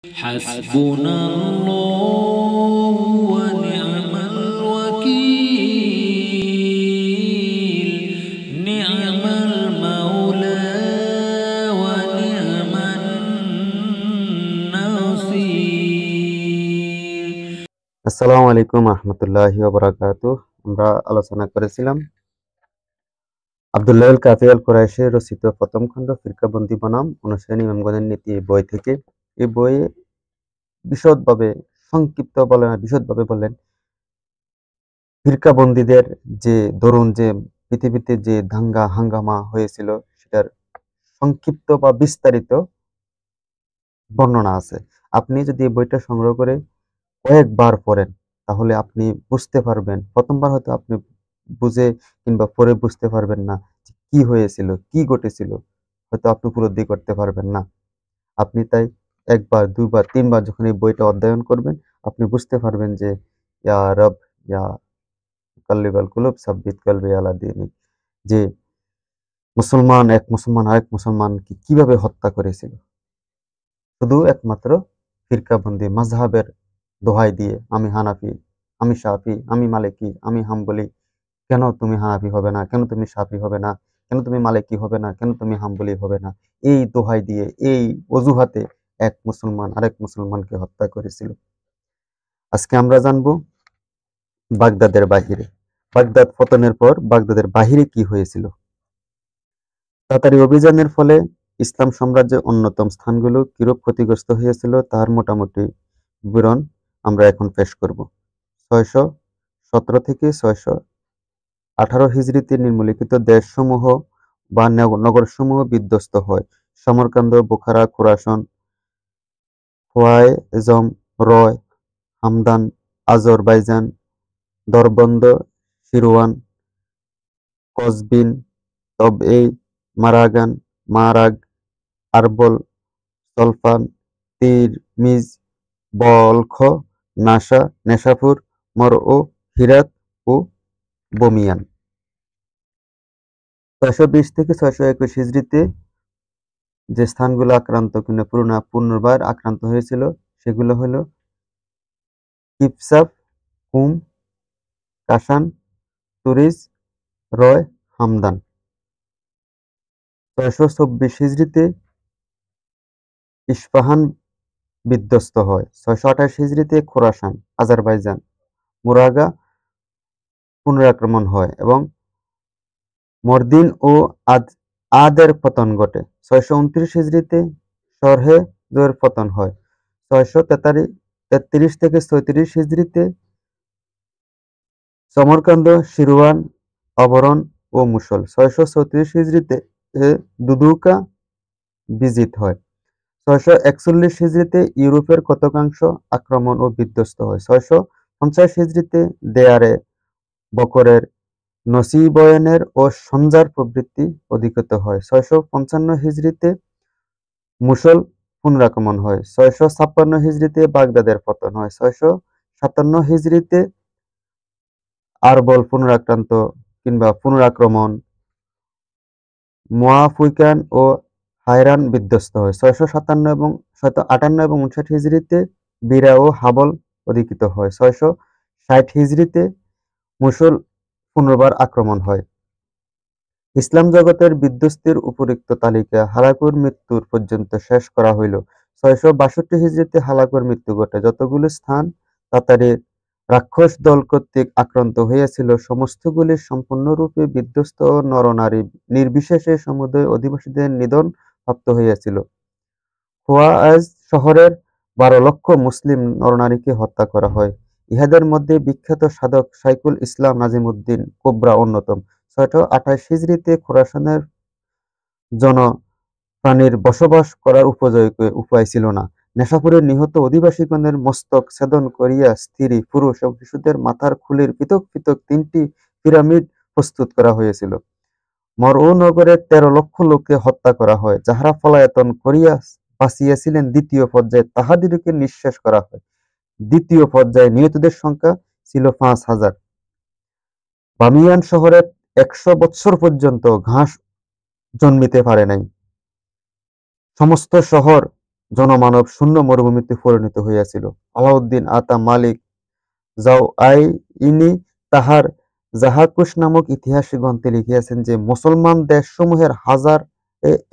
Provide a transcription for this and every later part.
حسبنا الله ونعم الوكيل نعم المولى ونعم النصير। আসসালামু আলাইকুম রহমতুল্লাহি ওয়া বারাকাতুহু। আমরা আলোচনা করেছিলাম আব্দুল্লাহ আল কাফি আল কুরাইশি রচিত প্রথম খণ্ড ফিরকাবন্দি বনাম অনুসারী ইমামগণের নীতি বই থেকে। এই বইয়ে বিশদভাবে বিশদভাবে বললেন ফিরকাবন্দীদের যে দরুন যে পৃথিবীতে যে দাঙ্গা হাঙ্গামা হয়েছিল সেটার সংক্ষিপ্ত বা বিস্তারিত বর্ণনা আছে। আপনি যদি এই বইটা সংগ্রহ করে কয়েকবার পড়েন তাহলে আপনি বুঝতে পারবেন। প্রথমবার হয়তো আপনি বুঝে কিংবা পড়ে বুঝতে পারবেন না যে কি হয়েছিল, কি ঘটেছিল। হয়তো আপনি উপলব্ধি করতে পারবেন না। আপনি তাই একবার, দুইবার, তিনবার যখন এই বইটা অধ্যয়ন করবেন, আপনি বুঝতে পারবেন যে ইয়া রব ইয়া মুকাল্লিবাল কুলুব সাব্বিত কলবি আলা দীনিক, যে এক মুসলমান আরেক মুসলমানকে কিভাবে হত্যা করেছিল। শুধু একমাত্র ফিরকাবন্দি মাযহাবের দোহাই দিয়ে, আমি হানাফি, আমি শাফি, আমি মালিকি, আমি হাম্বলি, কেন তুমি হানাফি হবে না, কেন তুমি শাফি হবে না, কেন তুমি মালিকি হবে না, কেন তুমি হাম্বলি হবে না, এই দোহাই দিয়ে, এই অজুহাতে এক মুসলমান আরেক মুসলমানকে হত্যা করেছিল। আজকে আমরা জানবো বাগদাদের বাহিরে, বাগদাদ পতনের পর বাগদাদের বাহিরে কি হয়েছিল। তাতারি অভিযানের ফলে ইসলাম সাম্রাজ্যের অন্যতম স্থানগুলো কিরূপ ক্ষতিগ্রস্ত হয়েছিল তার মোটামুটি বিবরণ আমরা এখন পেশ করব। 617 থেকে 618 হিজরিতে নিম্নলিখিত দেশসমূহ বা নগরসমূহ বিধ্বস্ত হয়: সমরকান্দ, বুখারা, খোরাসান, খোয়ারেজম, রয়, হামদান, আজরবাইজান, দরবন্দ, সিরওয়ান, কসবিন, তবএই, মারাগান, মারাগ, আরবল, সলফান, তিরমিজ, বলখ, নাসা, নেশাপুর, মরও, হিরাত ও বমিয়ান। 620 থেকে 621 হিজরিতে যে স্থানগুলো আক্রান্ত কিংবা পুনর্বার আক্রান্ত হয়েছিল সেগুলো হলো কিপসাপ, কুম, কাসান, তুরিজ, রয়, হামদান। 624 হিজরিতে ইস্পাহান বিধ্বস্ত হয়। 628 হিজরিতে খোরাসান, আজারবাইজান, মুরাগা পুনরাক্রমণ হয় এবং মর্দিন ও আদের পতন ঘটে। 629 হিজরিতে সরহেজের পতন হয়। 633 থেকে 36 হিজরিতে সমরকান্দ, সিরওয়ান আবরণ ও মুসল। 634 হিজরিতে দুদুকা বিজিত হয়। 641 হিজরিতে ইউরোপের কতকাংশ আক্রমণ ও বিধ্বস্ত হয়। 650 হিজরিতে দেয়ারে বকরের, নসিবয়নের ও সঞ্জার প্রভৃতি অধিকৃত হয়। 655 হিজরিতে মুসল পুনরাক্রমণ হয়। 656 হিজরিতে বাগদাদের পতন হয়। 657 হিজরিতে আরবল পুনরাক্রমণ, মুয়াফিকান ও হায়রান বিধ্বস্ত হয়। 658 এবং 59 হিজরিতে বিরা ও হাবল অধিকৃত হয়। 660 হিজরিতে মুসল পুনর্বার আক্রমণ হয়। ইসলাম জগতের বিধ্বস্তির উপরিউক্ত তালিকা হালাকুর মৃত্যুর পর্যন্ত শেষ করা হইল। 662 হিজরিতে হালাকুর মৃত্যু ঘটে। যতগুলি স্থান তাতারীর রাক্ষস দল কর্তৃক আক্রান্ত হইয়াছিল সমস্তগুলি সম্পূর্ণরূপে বিধ্বস্ত ও নরনারী নির্বিশেষে সমুদয় অধিবাসীদের নিধন প্রাপ্ত হইয়াছিল। খোয়াজ শহরের 12 লক্ষ মুসলিম নরনারীকে হত্যা করা হয়। ইহাদের মধ্যে বিখ্যাত সাধক শাইখুল ইসলাম নাজিমউদ্দিন কোবরা অন্যতম। 628 হিজরিতে খোরাসানের জনপ্রাণীর বসবাস করার উপযোগী উপায় ছিল না। নেশাপুরের নিহত অধিবাসীগণের মস্তক ছেদন করিয়া স্ত্রী, পুরুষ এবং শিশুদের মাথার খুলির পৃথক পৃথক 3টি পিরামিড প্রস্তুত করা হয়েছিল। মরও নগরে 13 লক্ষ লোককে হত্যা করা হয়। যাহারা পলায়তন করিয়া বাঁচিয়াছিলেন দ্বিতীয় পর্যায়ে তাহাদিগকে নিঃশেষ করা হয়। দ্বিতীয় পর্যায়ে নিহতদের সংখ্যা ছিল 5,000। বামিয়ান শহরে 100 বৎসর পর্যন্ত ঘাস জন্মিতে পারে নাই। সমস্ত শহর জনমানব শূন্য মরুভূমিতে পরিণত হইয়াছিল। আলাউদ্দিন আতা মালিক জাওয়াইনি তাহার জাহাকুশ নামক ইতিহাস গ্রন্থে লিখিয়াছেন যে মুসলমান দেশসমূহের হাজার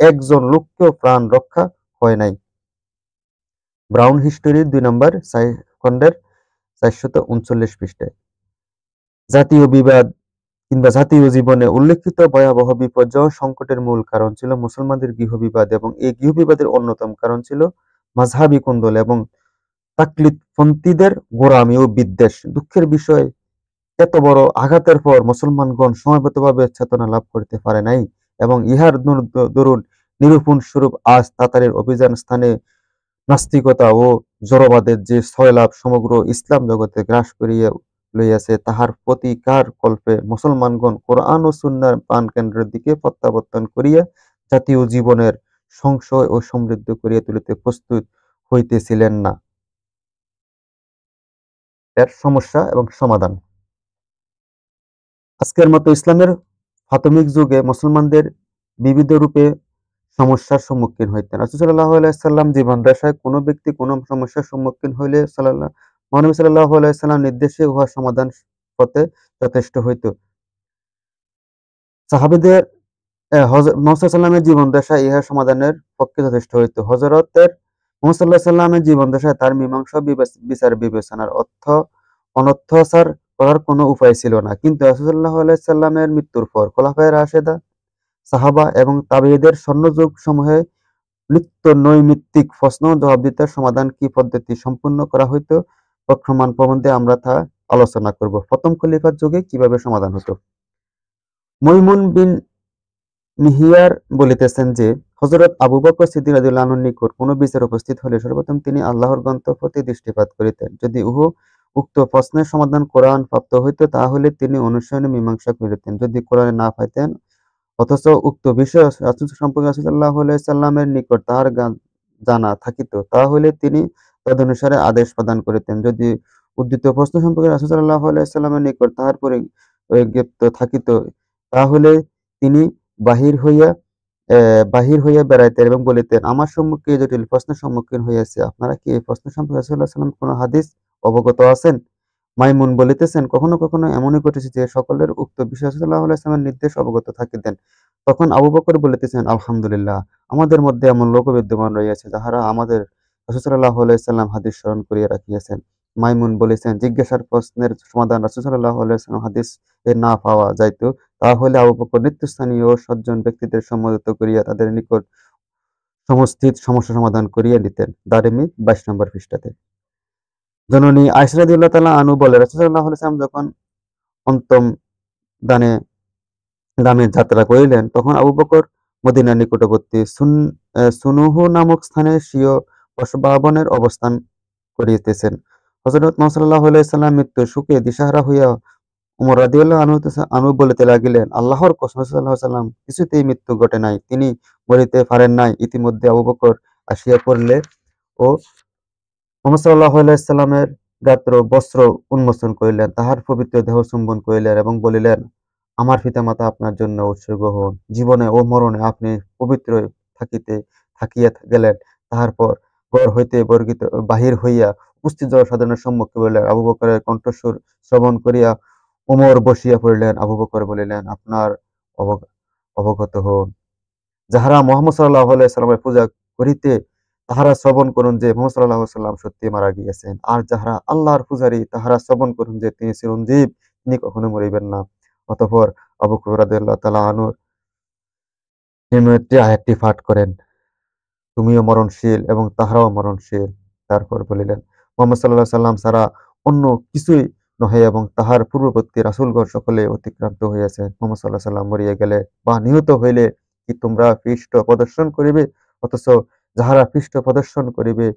একজন লোককেও প্রাণ রক্ষা হয় নাই। ব্রাউন হিস্টোরি 2 নম্বর খণ্ডের 439 পৃষ্ঠায়। জাতীয় বিবাদ কিংবা জাতীয় জীবনে উল্লেখিত ভয়াবহ বিপর্যয় সংকটের মূল কারণ ছিল মুসলমানদের গৃহবিবাদ, এবং এই গৃহবিবাদের অন্যতম কারণ ছিল মাযহাবী কোন্দল এবং তাকলিদপন্থীদের গোঁড়ামি ও বিদ্বেষ। দুঃখের বিষয়, এত বড় আঘাতের পর মুসলমানগণ সময়বদ্ধভাবে চেতনা লাভ করিতে পারে নাই, এবং ইহার দরুন নিরূপণ স্বরূপ আজ তাতারের অভিযান স্থানে নাস্তিকতা ও জড়বাদের যে সয়লাভ সমগ্র ইসলাম জগতে গ্রাস করিয়া লইয়াছে, তাহার প্রতিকার কল্পে মুসলমানগণ কোরআন ও সুন্নাহর প্রাণকেন্দ্রের দিকে প্রত্যাবর্তন করিয়া জাতীয় জীবনের সংশয় ও সমৃদ্ধ করিয়া তুলিতে প্রস্তুত হইতেছিলেন না। এর সমস্যা এবং সমাধান। আজকের মতো ইসলামের প্রাথমিক যুগে মুসলমানদের বিবিধ রূপে সমস্যার সম্মুখীন হইতেন। রাসূল সাল্লাল্লাহু আলাইহি সাল্লাম জীবন দশায় কোনো ব্যক্তি কোনো সমস্যার সম্মুখীন হইলে মহানবী সাল্লাল্লাহু আলাইহি সাল্লাম নির্দেশে উহা সমাধান পথে যথেষ্ট হইত। সাহাবীদের মুহাম্মদ সাল্লামের জীবন দশায় ইহা সমাধানের পক্ষে যথেষ্ট হইত। হযরতের মুহাম্মদ সাল্লামের জীবন দশায় তার মীমাংসা বিচার বিবেচনার অনর্থসার করার কোনো উপায় ছিল না। কিন্তু রাসূল সাল্লাল্লাহু আলাইহি সাল্লামের মৃত্যুর পর খোলাফায়ে রাশেদা, সাহাবা এবং তাবেঈদের স্বর্ণযুগ সমূহে নিত্য নৈমিত্তিক প্রশ্ন জবাবদিহিতার সমাধান কি পদ্ধতি সম্পূর্ণ করা হইত, বর্তমান প্রবন্ধে আমরা তা আলোচনা করব। প্রথম খলিফার যুগে কিভাবে সমাধান হতো। মৈমুন বিন মিহিয়ার বলিতেছেন যে হযরত আবু বকর সিদ্দিক রাদিয়াল্লাহু আনহুর নিকট কোন বিচার উপস্থিত হলে সর্বপ্রথম তিনি আল্লাহর গ্রন্থ প্রতি দৃষ্টিপাত করিতেন। যদি উক্ত প্রশ্নের সমাধান কোরআন প্রাপ্ত হইত, তাহলে তিনি অনুসরণে মীমাংসা করিতেন। যদি কোরআনে না পাইতেন অথচ উক্ত বিষয় রাসূল সম্পর্কে রাসূল সাল্লাল্লাহু আলাইহি সাল্লামের নিকট তাহার জানা থাকিত, তাহলে তিনি তদনুসারে আদেশ প্রদান করিতেন। যদি উদ্ধৃত প্রশ্ন সম্পর্কে রাসূল সাল্লাল্লাহু আলাইহি সাল্লামের নিকট তাহার পরিজ্ঞপ্ত থাকিত, তাহলে তিনি বাহির হইয়া বেড়াইতেন এবং বলিতেন, আমার সম্মুখে এই জটিল প্রশ্নের সম্মুখীন হইয়াছি, আপনারা কি এই প্রশ্ন সম্পর্কে রাসূলুল্লাহ সাল্লাল্লাহু আলাইহি ওয়াসাল্লাম কোন হাদিস অবগত আছেন? মাইমুন বলিতেছেন, কখনো কখনো এমনই ঘটেছে যে সকলের উক্ত বিষয়ে রাসূলুল্লাহ সাল্লাল্লাহু আলাইহি ওয়াসাল্লামের নির্দেশ অবগত থাকিতেন। তখন আবু বকর বলিতেছেন, আলহামদুলিল্লাহ, আমাদের মধ্যে এমন লোক বিদ্যমান রহিয়াছে যাহারা আমাদের রাসূল সাল্লাল্লাহু আলাইহি ওয়াসাল্লাম হাদিস স্মরণ করিয়া রাখিয়াছেন। মাইমুন বলেছেন, জিজ্ঞাসার প্রশ্নের সমাধান রাসূল সাল্লাল্লাহু আলাইহি ওয়াসাল্লাম হাদিস এ না পাওয়া যাইত, তাহলে আবু বকর নেতৃস্থানীয় ও সজ্জন ব্যক্তিদের সম্বোধিত করিয়া তাদের নিকট সমস্থিত সমস্যা সমাধান করিয়া দিতেন। দারিমি 22 নম্বর পৃষ্ঠাতে। জননী আয়েশা রাদিয়াল্লাহু তাআলা আনহু বলে, রাসূল সাল্লাল্লাহু আলাইহি ওয়াসাল্লাম যখন অন্তম দামে যাত্রা করিলেন, তখন আবু বকর মদীনার নিকটবর্তী সুনুহু নামক স্থানে স্বীয় বসবাবনের অবস্থান করিতেছেন। হযরত মুহাম্মদ সাল্লাল্লাহু আলাইহি ওয়াসাল্লাম মৃত্যুর শোকে দিশাহারা হইয়া উমর রাদিয়াল্লাহু আনহু বলিতে লাগিলেন, আল্লাহর কসম, রাসূল সাল্লাল্লাহু আলাইহি ওয়াসাল্লাম কিছুতেই মৃত্যু ঘটে নাই, তিনি মরিতে পারেন নাই। ইতিমধ্যে আবু বকর আসিয়া পড়লে ও মুহাম্মদ সাল্লাল্লাহু আলাইহি ওয়াসাল্লামের গাত্র বস্ত্র উন্মোচন করিলেন, তাহার পবিত্র দেহ চুম্বন করিলেন এবং বলিলেন, আমার পিতামাতা আপনার জন্য উৎসর্গ হন। জীবনে ও মরণে আপনি পবিত্র থাকিয়া গেলেন। তাহার পর ঘর হইতে বাহির হইয়া উপস্থিত জনসাধারণের সম্মুখে বলিলেন। আবু বকরের কণ্ঠস্বর শ্রবণ করিয়া ওমর বসিয়া পড়িলেন। আবু বকর বলিলেন, আপনার অবগত হন। যাহারা মুহাম্মদ সাল্লাল্লাহু আলাইহি ওয়াসাল্লামের পূজা করিতে, তাহারা শ্রবণ করুন যে মুহাম্মদ সাল্লাল্লাহু আলাইহি ওয়াসাল্লাম সত্যি মারা গিয়াছেন। আর যাহারা আল্লাহর পূজারী, তাহারা শ্রবণ করুন যে তিনি চিরঞ্জীব, তিনি কখনো মরিবেন না। অতঃপর আবু বকর রাদিয়াল্লাহু তাআলা আনহু আয়াতটি পাঠ করেন, তুমিও মরণশীল এবং তাহারাও মরণশীল। তারপর বলিলেন, মুহাম্মদ সাল্লাল্লাহু আলাইহি ওয়াসাল্লাম ছাড়া অন্য কিছুই নহে এবং তাহার পূর্ববর্তী রাসূলগণ সকলে অতিক্রান্ত হইয়াছে। মুহাম্মদ সাল্লাল্লাহু আলাইহি ওয়াসাল্লাম মরিয়া গেলে বা নিহত হইলে কি তোমরা পৃষ্ঠ প্রদর্শন করিবে? অথচ যাহারা পৃষ্ঠ প্রদর্শন করিবে,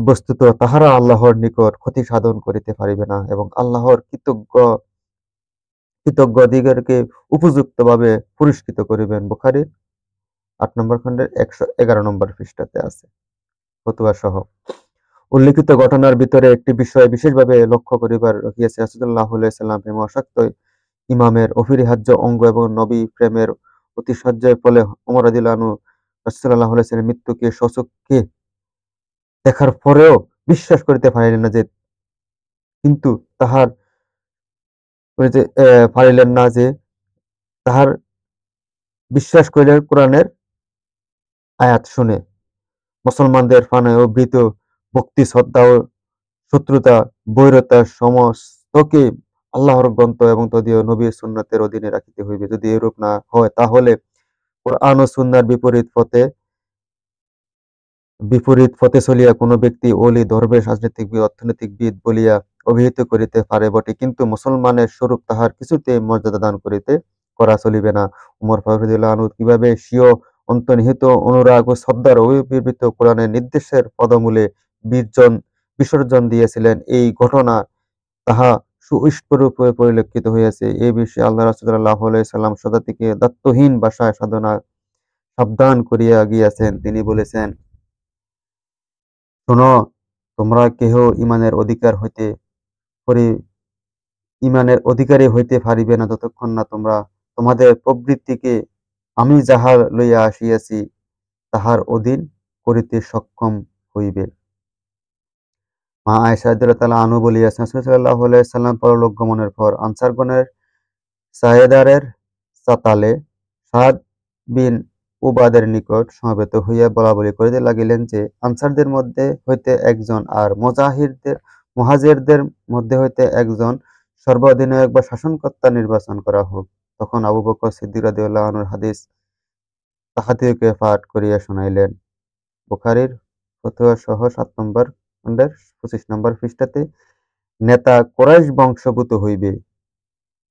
বস্তুত তাহারা আল্লাহর নিকট ক্ষতি সাধন করিতে পারিবে না এবং আল্লাহর কৃতজ্ঞদিগকে উপযুক্তভাবে পুরস্কৃত করিবেন। বুখারী 8 নম্বর খণ্ডের 111 নম্বর পৃষ্ঠাতে আছে ফতোয়া সহ। উল্লিখিত ঘটনার ভিতরে একটি বিষয় বিশেষভাবে লক্ষ্য করিবার রহিয়াছে। রাসূলুল্লাহ সাল্লাল্লাহু আলাইহি ওয়াসাল্লাম প্রেম আসক্ত ইমামের অপরিহার্য অঙ্গ এবং নবী প্রেমের অতিশয্যের ফলে ওমর রাদিয়াল্লাহু আনহু রাসূল সাল্লাল্লাহু আলাইহি ওয়াসাল্লামের মৃত্যুকে স্বচক্ষে দেখার পরেও বিশ্বাস করিতে পারিলেন না যে কিন্তু তাহার ওই যে পারিলেন না যে তাহার বিশ্বাস করিলেন কোরআনের আয়াত শুনে। মুসলমানদের প্রাণে ও ভীত ভক্তি, শ্রদ্ধা ও শত্রুতা, বৈরতা সমস্তকে আল্লাহর গ্রন্থ এবং তদীয় নবীর সুন্নতের অধীনে রাখিতে হইবে। যদি এরূপ না হয় তাহলে কোরআন ও সুন্নাহর বিপরীত পথে চলিয়া কোন ব্যক্তি অলি, দরবেশ, রাজনীতিবিদ, অর্থনীতিবিদ বলিয়া অভিহিত করিতে পারে বটে, কিন্তু মুসলমানের স্বরূপ তাহার কিছুতেই মর্যাদা দান করা চলিবে না। উমর ফারুক রাদিয়াল্লাহু আনহু কিভাবে স্বীয় অন্তর্নিহিত অনুরাগ ও শ্রদ্ধার অভিব্যক্ত কোরআনের নির্দেশের পদমূলে বিসর্জন দিয়েছিলেন, এই ঘটনা তাহা সুস্পষ্টরূপে পরিলক্ষিত হইয়াছে। এ বিষয়ে আল্লাহ রাসূল সাল্লাল্লাহু আলাইহি ওয়াসাল্লাম সদাতিকে দ্ব্যর্থহীন ভাষায় সাবধান করিয়া গিয়াছেন। তিনি বলেছেন, শোনো, তোমরা কেহ ইমানের অধিকারী হইতে পারিবে না যতক্ষণ না তোমরা তোমাদের প্রবৃত্তিকে আমি যাহা লইয়া আসিয়াছি তাহার অধীন করিতে সক্ষম হইবে। মা আয়েশা রাদিয়াল্লাহু তাআলা আনহু বলিয়াছেন, রাসূল সাল্লাল্লাহু আলাইহি ওয়াসাল্লাম পরলোক গমনের পর আনসারগণের সায়েদারের চাতালে সাদ বিন উবাদের নিকট সমবেত হইয়া বলাবলি করিতে লাগিলেন যে, আনসারদের মধ্যে হইতে একজন আর মুহাজিরদের মধ্যে হইতে একজন সর্বাধিনায়ক বা শাসনকর্তা নির্বাচন করা হোক। তখন আবু বকর সিদ্দিক রাদিয়াল্লাহু আনহুর হাদীস তাহাদিগকে পাঠ করিয়া শুনাইলেন। বুখারীর ফতোয়া সহ ৭ নম্বর খণ্ডের ২৫ নম্বর পৃষ্ঠাতে নেতা কুরাইশ বংশোদ্ভূত হইবে।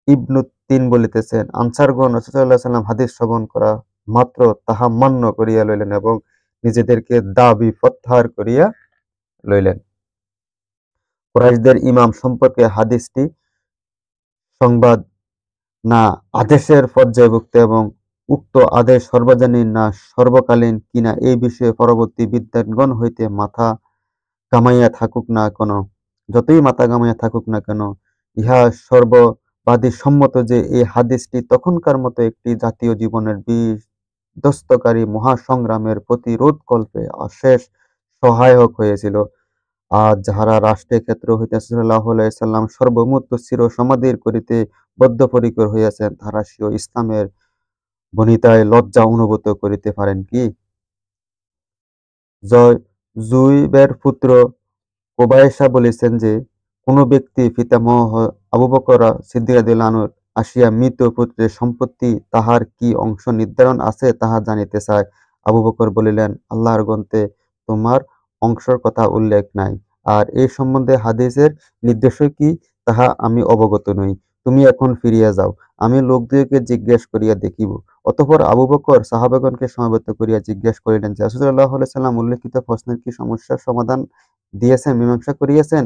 ইবনু তিন বলিতেছেন, আনসারগণ রাসূল সাল্লাল্লাহু আলাইহি ওয়াসাল্লাম হাদীস শ্রবণ করা মাত্র তাহা মান্য করিয়া লইলেন এবং নিজেদেরকে দাবী প্রত্যাহার করিয়া লইলেন। কুরাইশদের ইমাম সম্পর্কে হাদীসটি সংবাদ না আদেশের পর্যায়ভুক্ত এবং উক্ত আদেশ সর্বজনীন না সর্বকালীন কিনা এই বিষয়ে পরবর্তী বিদ্বানগণ হইতে যতই মাথা ঘামাইয়া থাকুক না কেন, ইহা সর্ববাদিসম্মত যে এই হাদীসটি তখনকার মতো একটি জাতীয় জীবনের বিধ্বস্তকারী মহাসংগ্রামের প্রতিরোধকল্পে অশেষ সহায়ক হইয়াছিল। আজ যাহারা রাষ্ট্রের ক্ষেত্র হইতে রাসূল সাল্লাল্লাহু আলাইহি ওয়াসাল্লাম সর্বমুহূর্ত চিরসমাধির করিতে বদ্ধপরিকর হইয়াছেন, তাহারা স্বীয় ইসলামের বনিতায় লজ্জা অনুভূত করিতে পারেন কি? জুয়বের পুত্র কুবায়সা বলিতেছেন যে, কোন ব্যক্তি পিতামহ আবু বকর সিদ্দিক রাদিয়াল্লাহু আনহুর আসিয়া মৃত পুত্রের সম্পত্তি তাহার কি অংশ নির্ধারণ আছে তাহা জানিতে চায়। আবু বকর বলিলেন, আল্লাহর গ্রন্থে তোমার অংশের কথা উল্লেখ নাই, আর এ সম্বন্ধে হাদীসের নির্দেশ কি তাহা আমি অবগত নই। তুমি এখন ফিরিয়া যাও, আমি লোকদিগকে জিজ্ঞেস করিয়া দেখিব। অতঃপর আবু বকর সাহাবাগণকে সমবেত করিয়া জিজ্ঞাসা করিলেন যে, রাসূল সাল্লাল্লাহু আলাইহি ওয়াসাল্লাম উল্লেখিত প্রশ্নের কি সমস্যার সমাধান দিয়েছেন, মীমাংসা করিয়াছেন?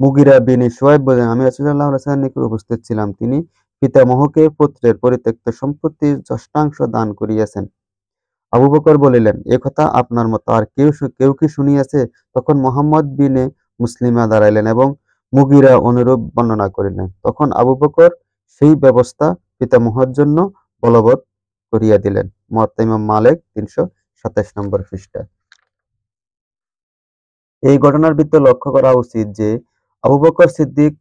মুগীরা বিন শুআয়ব বললেন, আমি রাসূল সাল্লাল্লাহু আলাইহি ওয়াসাল্লামের নিকট উপস্থিত ছিলাম। তিনি পিতামহকে পুত্রের পরিত্যক্ত সম্পত্তির যষ্টাংশ দান করিয়াছেন। আবু বকর বলিলেন, এ কথা আপনার মতো আর কেউ কি শুনিয়াছে? তখন মুহাম্মদ বিনে মুসলিমা দাঁড়াইলেন এবং মুগীরা অনুরূপ বর্ণনা করিলেন। তখন আবু বকর সেই ব্যবস্থা পিতামহর জন্য বলবৎ করিয়া দিলেন। মুয়াত্তা ইমাম মালিক ৩২৭ নম্বর পৃষ্ঠা। এই ঘটনার ভিতর লক্ষ্য করা উচিত যে, আবু বকর সিদ্দিক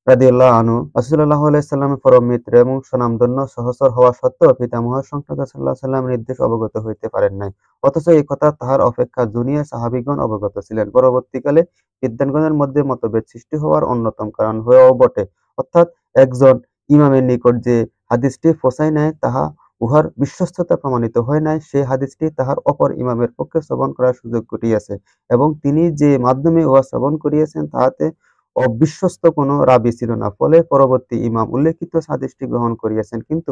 রাদিয়াল্লাহু আনহু রাসূল সাল্লাল্লাহু আলাইহি ওয়াসাল্লামের পরম মিত্র এবং স্বনামধন্য সহচর হওয়া সত্ত্বেও পিতামহ সংক্রান্ত সাল্লাল্লাহু আলাইহি ওয়াসাল্লামের নির্দেশ অবগত হইতে পারেন নাই। অথচ এই কথা তাহার অপেক্ষা জুনিয়র সাহাবীগণ অবগত ছিলেন। পরবর্তীকালে বিদ্বানগণের মধ্যে মতভেদ সৃষ্টি হওয়ার অন্যতম কারণ হয়েও বটে। অর্থাৎ একজন ইমামের নিকট যে হাদীসটি পৌঁছায় নাই তাহা উহার বিশ্বস্ততা প্রমাণিত হয় নাই, সেই হাদীসটি তাহার অপর ইমামের পক্ষে শ্রবণ করার সুযোগ ঘটিয়াছে এবং তিনি যে মাধ্যমে উহা শ্রবণ করিয়াছেন তাহাতে অবিশ্বস্ত কোন রাবী ছিল না। ফলে পরবর্তী ইমাম উল্লেখিত হাদীসটি গ্রহণ করিয়াছেন, কিন্তু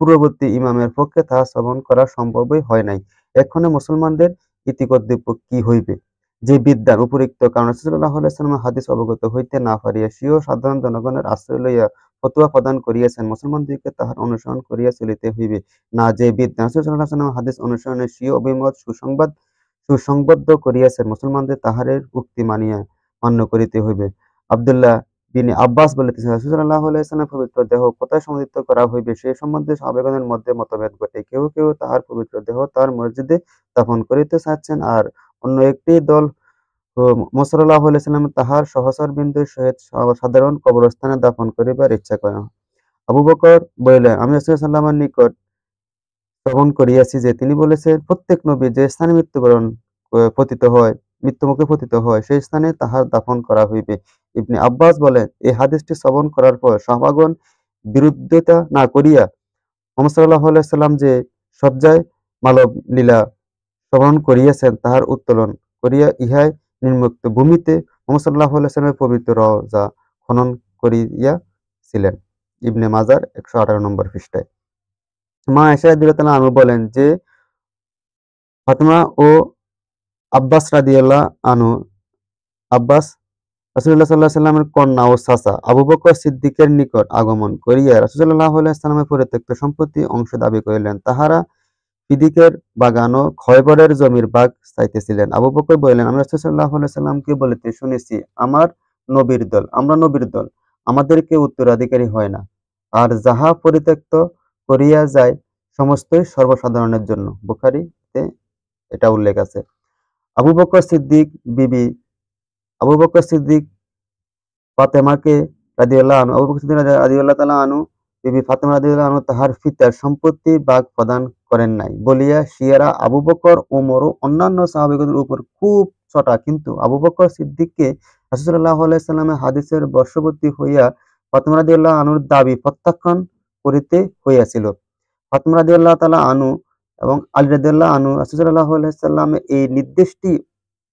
পূর্ববর্তী ইমামের পক্ষে তাহা শ্রবণ করা সম্ভবই হয় নাই। এক্ষণে মুসলমানদের ইতিকর্তব্য কি হইবে? যে বিদ্বান উপরিক্ত কারণে রাসূল সাল্লাল্লাহু আলাইহি ওয়াসাল্লামের হাদীস অবগত হইতে না পারিয়া স্বীয় সাধারণ জনগণের আশ্রয় লইয়া ফতোয়া প্রদান করিয়াছেন, মুসলমানদিগকে তাহার অনুসরণ করিয়া চলিতে হইবে। না যে বিদ্বান রাসূল সাল্লাল্লাহু আলাইহি ওয়াসাল্লামের হাদীস অনুসরণে স্বীয় অভিমত সুসংবদ্ধ করিয়াছেন, মুসলমানদের তাহারের উক্তি মান্য করিতে হইবে। আব্দুল্লাহ ইবনে আব্বাস বলিতেছেন, রাসূল সাল্লাল্লাহু আলাইহি ওয়াসাল্লামের পবিত্র দেহ কোথায় সমাধিস্থ করা হইবে সে সম্বন্ধে সাহাবাগণের মধ্যে মতভেদ ঘটে। কেউ কেউ তাহার পবিত্র দেহ তার মসজিদে দাফন করিতে চাচ্ছেন, আর অন্য একটি দল মুহাম্মদ সাল্লাল্লাহু আলাইহি ওয়াসাল্লাম তাহার সহচরবৃন্দের সহিত সাধারণ কবরস্থানে দাফন করিবার ইচ্ছা করেন। আবু বকর বলিলেন, আমি রাসূল সাল্লাল্লাহু আলাইহি ওয়াসাল্লামের নিকট শ্রবণ করিয়াছি যে তিনি বলেছেন, প্রত্যেক নবী যে স্থানে মৃত্যুমুখে পতিত হয় সেই স্থানে তাহার দাফন করা হইবে। ইবনে আব্বাস বলেন, এই হাদিসটি শ্রবণ করার পর সাহাবাগণ বিরোধিতা না করিয়া মুহাম্মদ সাল্লাল্লাহু আলাইহি ওয়াসাল্লাম যে শয্যায় মানব লীলা শ্রবণ করিয়াছেন তাহার উত্তোলন করিয়া ইহাই নিম্নোক্ত ভূমিতে মুহাম্মদ সাল্লাল্লাহু আলাইহি ওয়াসাল্লামের পবিত্র রওজা খনন করিয়াছিলেন। ইবনে মাজার 118 নম্বর পৃষ্ঠায়। মা আয়েশা রাদিয়াল্লাহু তাআলা আনহু বলেন যে ফাতেমা ও আব্বাস রাদিয়াল্লাহু আনহু আব্বাস রাসূলুল্লাহ সাল্লাল্লাহু আলাইহি ওয়াসাল্লামের কন্যা ও চাচা আবু বকর সিদ্দিকের নিকট আগমন করিয়া রাসূল সাল্লাল্লাহু আলাইহি ওয়াসাল্লামের পরিত্যক্ত সম্পত্তি অংশ দাবি করিলেন। তাহারা সিদ্দিকের বাগান ও খয়বরের জমির ভাগ চাইতেছিলেন। আবু বকর বলিলেন, আমি রাসূল সাল্লাল্লাহু আলাইহি ওয়াসাল্লামকে বলিতে শুনেছি, আমরা নবীর দল, আমাদের কেউ উত্তরাধিকারী হয় না, আর যাহা পরিত্যক্ত করিয়া যায় সমস্তই সর্বসাধারণের জন্য। বুখারীতে এটা উল্লেখ আছে। আবু বকর সিদ্দিক বিবি আবু বকর সিদ্দিক ফাতেমাকে আবু বকর সিদ্দিক রাদিয়াল্লাহু তাআলা আনহু বিবি ফাতেমা রাদিয়াল্লাহু আনহু তাহার পিতার সম্পত্তি ভাগ প্রদান করেন নাই বলিয়া শিয়ারা আবু বকর, ওমর ও অন্যান্য সাহাবাগণের উপর খুব চটা, কিন্তু আবু বকর সিদ্দিককে রাসূল সাল্লাল্লাহু আলাইহি ওয়াসাল্লামের হাদিসের বশবর্তী হইয়া ফাতেমা রাদিয়াল্লাহু আনহুর দাবি প্রত্যাখ্যান করিতে হইয়াছিল। ফাতেমা রাদিয়াল্লাহু তাআলা আনহু এবং আলী রাদিয়াল্লাহু আনহু রাসূল সাল্লাল্লাহু আলাইহি ওয়াসাল্লামের এই নির্দেশটি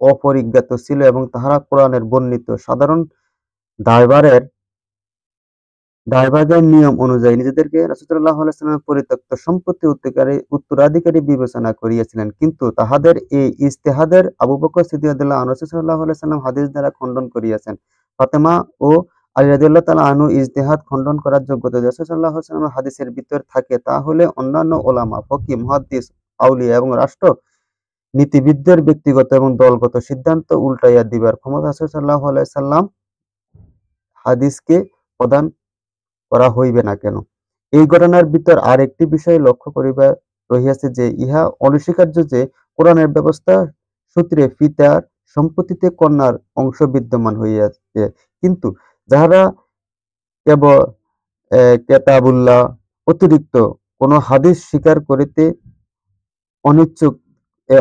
অপরিজ্ঞাত ছিল এবং তাহারা কোরআনের বর্ণিত সাধারণ দায়ভারের দায়ভাগের নিয়ম অনুযায়ী নিজেদেরকে রাসূল সাল্লাল্লাহু আলাইহি ওয়াসাল্লামের পরিত্যক্ত সম্পত্তি উত্তরাধিকারী বিবেচনা করিয়াছিলেন। কিন্তু তাহাদের এই ইজতিহাদের আবু বকর সিদ্দিক রাদিয়াল্লাহু আনহু রাসূল সাল্লাল্লাহু আলাইহি ওয়াসাল্লাম হাদিস দ্বারা খণ্ডন করিয়াছেন। ফাতেমা ও আলী রাদিয়াল্লাহু তাআলা আনহু ইজতিহাদ খণ্ডন করার যোগ্যতা রাসূল সাল্লাল্লাহু আলাইহি ওয়াসাল্লামের হাদিসের ভিতর থাকে, তাহলে অন্যান্য উলামা, ফকিহ, মুহাদ্দিস, আউলিয়া এবং রাষ্ট্র নীতিবিদদের ব্যক্তিগত এবং দলগত সিদ্ধান্ত উল্টাইয়া দিবার ক্ষমতা রাসূল সাল্লাল্লাহু আলাইহি ওয়াসাল্লাম হাদিসকে প্রদান করা হইবে না কেন? এই ঘটনার ভিতর আর একটি বিষয় লক্ষ্য করিবা রহিয়াছে যে, ইহা অনস্বীকার্য যে কোরআনের ব্যবস্থা সূত্রে পিতার সম্পত্তিতে কন্যার অংশ বিদ্যমান হইয়াছে, কিন্তু যাহারা কেতাবুল্লাহ অতিরিক্ত কোন হাদিস স্বীকার করিতে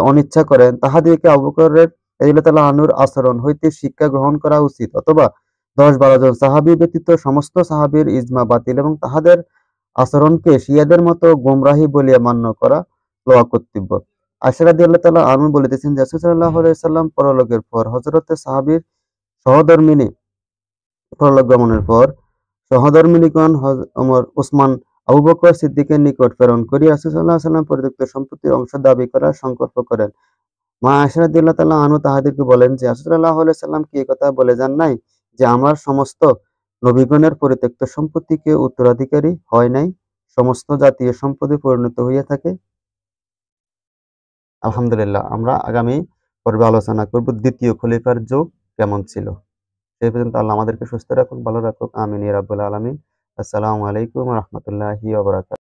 অনিচ্ছা করেন, তাহাদিগকে আবু বকর রাদিয়াল্লাহু তাআলা আনহুর আচরণ হইতে শিক্ষা গ্রহণ করা উচিত, অথবা 10-12 জন সাহাবী ব্যতীত সমস্ত সাহাবীর ইজমা বাতিল এবং তাহাদের আচরণকে শিয়াদের মতো গোমরাহি বলিয়া মান্য করা লওয়া কর্তব্য। আয়েশা রাদিয়াল্লাহু তাআলা আনহু বলিতেছেন যে, রাসূল সাল্লাল্লাহু আলাইহি ওয়াসাল্লাম পরলোকের পর হযরতে সাহাবীর সহধর্মিণী পরলোক গমনের পর সহধর্মিণীগণ ওমর, উসমান, আবু বকর সিদ্দিকের নিকট প্রেরণ করিয়া রাসূল সাল্লাল্লাহু আলাইহি ওয়াসাল্লাম পরিত্যক্ত সম্পত্তির অংশ দাবি করার সংকল্প করেন। মা আয়েশা রাদিয়াল্লাহু তাআলা আনহু তাহাদেরকে বলেন যে, রাসূল সাল্লাল্লাহু আলাইহি ওয়াসাল্লাম কি এই কথা বলে যান নাই যে, আমার সমস্ত নবীগণের পরিত্যক্ত সম্পত্তি কেউ উত্তরাধিকারী হয় নাই, সমস্ত জাতীয় সম্পদে পরিণত হইয়া থাকে? আলহামদুলিল্লাহ, আমরা আগামী পর্বে আলোচনা করব দ্বিতীয় খলিফার যুগ কেমন ছিল। সেই পর্যন্ত আল্লাহ আমাদেরকে সুস্থ রাখুক, ভালো রাখুক। আমিন ইয়া রাব্বুল আলামিন। আসসালামু আলাইকুম ওয়া রাহমাতুল্লাহি ওয়া বারাকাতুহু।